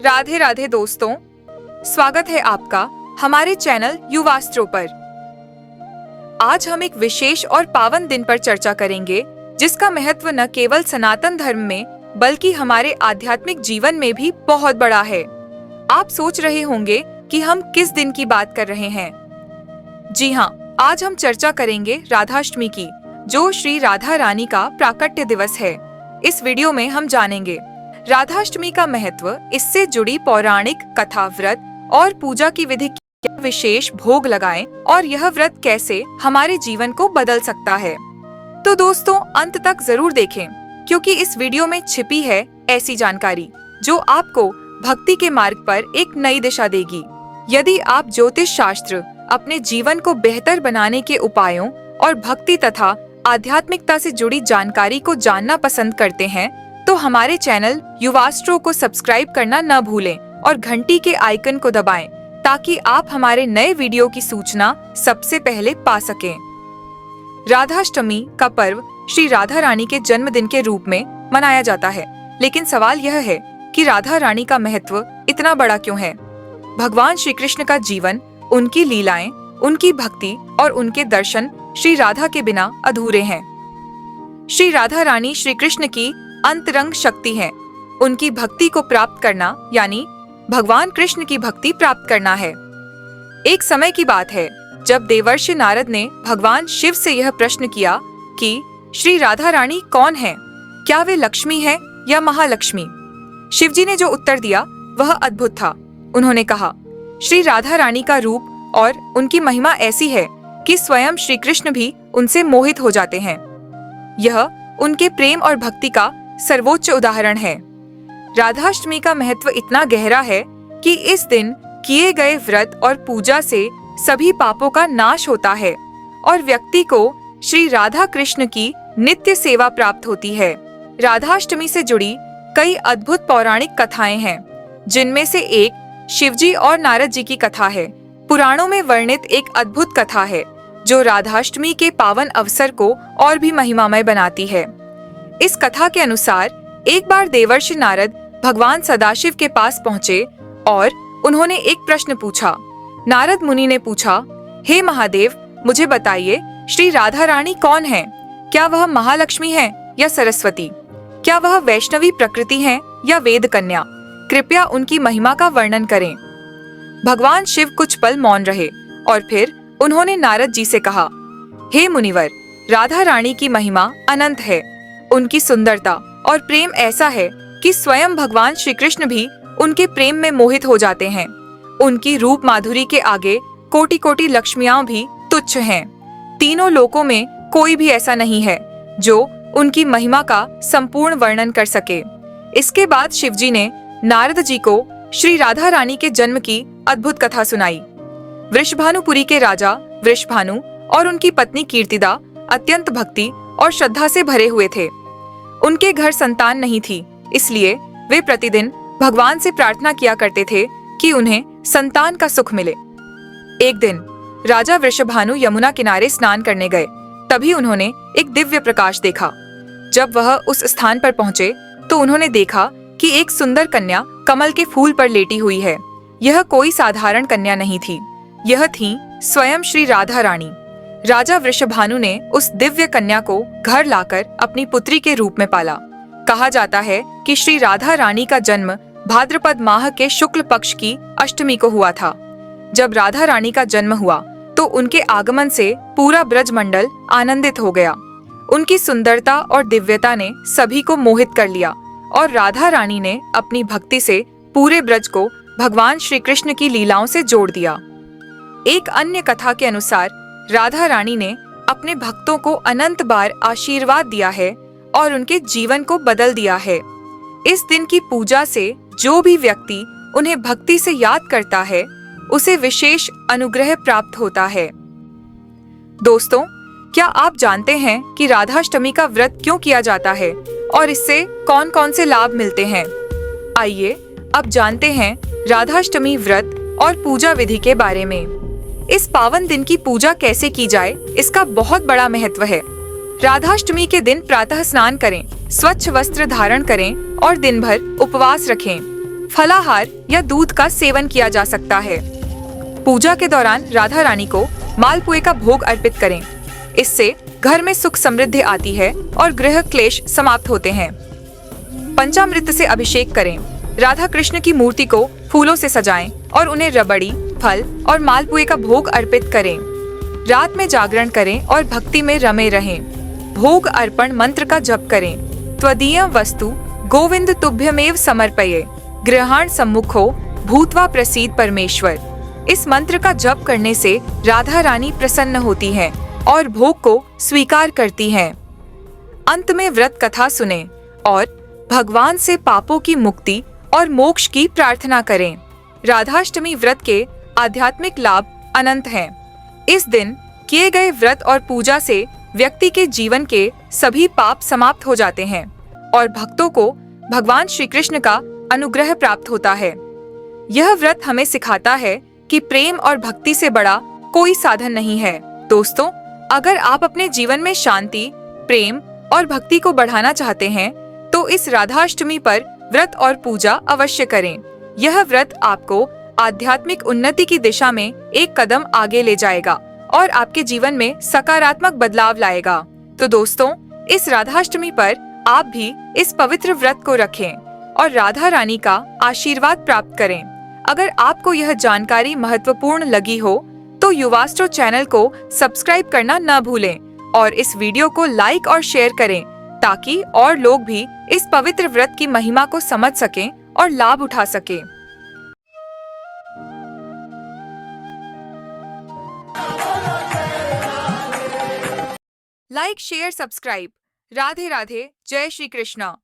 राधे राधे दोस्तों, स्वागत है आपका हमारे चैनल युवास्त्रो पर। आज हम एक विशेष और पावन दिन पर चर्चा करेंगे जिसका महत्व न केवल सनातन धर्म में बल्कि हमारे आध्यात्मिक जीवन में भी बहुत बड़ा है। आप सोच रहे होंगे कि हम किस दिन की बात कर रहे हैं। जी हाँ, आज हम चर्चा करेंगे राधाष्टमी की, जो श्री राधा रानी का प्राकट्य दिवस है। इस वीडियो में हम जानेंगे राधाष्टमी का महत्व, इससे जुड़ी पौराणिक कथा, व्रत और पूजा की विधि, क्या विशेष भोग लगाएं और यह व्रत कैसे हमारे जीवन को बदल सकता है। तो दोस्तों, अंत तक जरूर देखें क्योंकि इस वीडियो में छिपी है ऐसी जानकारी जो आपको भक्ति के मार्ग पर एक नई दिशा देगी। यदि आप ज्योतिष शास्त्र, अपने जीवन को बेहतर बनाने के उपायों और भक्ति तथा आध्यात्मिकता से जुड़ी जानकारी को जानना पसंद करते हैं तो हमारे चैनल युवास्ट्रो को सब्सक्राइब करना न भूलें और घंटी के आइकन को दबाएं ताकि आप हमारे नए वीडियो की सूचना सबसे पहले पा सकें। राधाष्टमी का पर्व श्री राधा रानी के जन्मदिन के रूप में मनाया जाता है, लेकिन सवाल यह है कि राधा रानी का महत्व इतना बड़ा क्यों है। भगवान श्री कृष्ण का जीवन, उनकी लीलाएं, उनकी भक्ति और उनके दर्शन श्री राधा के बिना अधूरे हैं। श्री राधा रानी श्री कृष्ण की अंतरंग शक्ति है। उनकी भक्ति को प्राप्त करना यानी भगवान कृष्ण की भक्ति प्राप्त करना है। एक समय की बात है जब देवर्षि नारद ने भगवान शिव से यह प्रश्न किया कि श्री राधा रानी कौन है, क्या वे लक्ष्मी है या महालक्ष्मी। शिव जी ने जो उत्तर दिया वह अद्भुत था। उन्होंने कहा, श्री राधा रानी का रूप और उनकी महिमा ऐसी है कि स्वयं श्री कृष्ण भी उनसे मोहित हो जाते हैं। यह उनके प्रेम और भक्ति का सर्वोच्च उदाहरण है। राधाष्टमी का महत्व इतना गहरा है कि इस दिन किए गए व्रत और पूजा से सभी पापों का नाश होता है और व्यक्ति को श्री राधा कृष्ण की नित्य सेवा प्राप्त होती है। राधाष्टमी से जुड़ी कई अद्भुत पौराणिक कथाएं हैं, जिनमें से एक शिवजी और नारद जी की कथा है। पुराणों में वर्णित एक अद्भुत कथा है जो राधाष्टमी के पावन अवसर को और भी महिमामय बनाती है। इस कथा के अनुसार एक बार देवर्षि नारद भगवान सदाशिव के पास पहुँचे और उन्होंने एक प्रश्न पूछा। नारद मुनि ने पूछा, हे महादेव, मुझे बताइए श्री राधा रानी कौन है? क्या वह महालक्ष्मी है या सरस्वती? क्या वह वैष्णवी प्रकृति है या वेद कन्या? कृपया उनकी महिमा का वर्णन करें। भगवान शिव कुछ पल मौन रहे और फिर उन्होंने नारद जी से कहा, हे मुनिवर, राधा रानी की महिमा अनंत है। उनकी सुंदरता और प्रेम ऐसा है कि स्वयं भगवान श्री कृष्ण भी उनके प्रेम में मोहित हो जाते हैं। उनकी रूप माधुरी के आगे कोटि कोटि लक्ष्मियां भी तुच्छ हैं। तीनों लोकों में कोई भी ऐसा नहीं है जो उनकी महिमा का संपूर्ण वर्णन कर सके। इसके बाद शिवजी ने नारद जी को श्री राधा रानी के जन्म की अद्भुत कथा सुनाई। वृषभानुपुरी के राजा वृषभानु और उनकी पत्नी कीर्तिदा अत्यंत भक्ति और श्रद्धा से भरे हुए थे। उनके घर संतान नहीं थी, इसलिए वे प्रतिदिन भगवान से प्रार्थना किया करते थे कि उन्हें संतान का सुख मिले। एक दिन राजा वृषभानु यमुना किनारे स्नान करने गए। तभी उन्होंने एक दिव्य प्रकाश देखा। जब वह उस स्थान पर पहुंचे तो उन्होंने देखा कि एक सुंदर कन्या कमल के फूल पर लेटी हुई है। यह कोई साधारण कन्या नहीं थी, यह थी स्वयं श्री राधा रानी। राजा वृषभानु ने उस दिव्य कन्या को घर लाकर अपनी पुत्री के रूप में पाला। कहा जाता है कि श्री राधा रानी का जन्म भाद्रपद माह के शुक्ल पक्ष की अष्टमी को हुआ था। जब राधा रानी का जन्म हुआ तो उनके आगमन से पूरा ब्रज मंडल आनंदित हो गया। उनकी सुंदरता और दिव्यता ने सभी को मोहित कर लिया और राधा रानी ने अपनी भक्ति से पूरे ब्रज को भगवान श्री कृष्ण की लीलाओं से जोड़ दिया। एक अन्य कथा के अनुसार राधा रानी ने अपने भक्तों को अनंत बार आशीर्वाद दिया है और उनके जीवन को बदल दिया है। इस दिन की पूजा से जो भी व्यक्ति उन्हें भक्ति से याद करता है उसे विशेष अनुग्रह प्राप्त होता है। दोस्तों, क्या आप जानते हैं कि राधाष्टमी का व्रत क्यों किया जाता है और इससे कौन कौन से लाभ मिलते हैं? आइए अब जानते हैं राधाष्टमी व्रत और पूजा विधि के बारे में। इस पावन दिन की पूजा कैसे की जाए, इसका बहुत बड़ा महत्व है। राधाष्टमी के दिन प्रातः स्नान करें, स्वच्छ वस्त्र धारण करें और दिन भर उपवास रखें। फलाहार या दूध का सेवन किया जा सकता है। पूजा के दौरान राधा रानी को मालपुए का भोग अर्पित करें। इससे घर में सुख समृद्धि आती है और गृह क्लेश समाप्त होते हैं। पंचामृत से अभिषेक करें। राधा कृष्ण की मूर्ति को फूलों से सजाएं और उन्हें रबड़ी, फल और मालपुए का भोग अर्पित करें। रात में जागरण करें और भक्ति में रमे रहें। भोग अर्पण मंत्र का जप करें। त्वदीय वस्तु गोविंद तुभ्यमेव समर्पये, गृहाण सम्मुखो भूत्वा प्रसीद परमेश्वर। इस मंत्र का जप करने से राधा रानी प्रसन्न होती हैं और भोग को स्वीकार करती हैं। अंत में व्रत कथा सुनें और भगवान से पापों की मुक्ति और मोक्ष की प्रार्थना करें। राधाष्टमी व्रत के आध्यात्मिक लाभ अनंत हैं। इस दिन किए गए व्रत और पूजा से व्यक्ति के जीवन के सभी पाप समाप्त हो जाते हैं और भक्तों को भगवान श्री कृष्ण का अनुग्रह प्राप्त होता है। यह व्रत हमें सिखाता है कि प्रेम और भक्ति से बड़ा कोई साधन नहीं है। दोस्तों, अगर आप अपने जीवन में शांति, प्रेम और भक्ति को बढ़ाना चाहते हैं तो इस राधाष्टमी पर व्रत और पूजा अवश्य करें। यह व्रत आपको आध्यात्मिक उन्नति की दिशा में एक कदम आगे ले जाएगा और आपके जीवन में सकारात्मक बदलाव लाएगा। तो दोस्तों, इस राधाष्टमी पर आप भी इस पवित्र व्रत को रखें और राधा रानी का आशीर्वाद प्राप्त करें। अगर आपको यह जानकारी महत्वपूर्ण लगी हो तो युवास्ट्रो चैनल को सब्सक्राइब करना न भूलें और इस वीडियो को लाइक और शेयर करें ताकि और लोग भी इस पवित्र व्रत की महिमा को समझ सकें और लाभ उठा सकें। Like, share, subscribe. Radhe Radhe. जय श्री कृष्णा।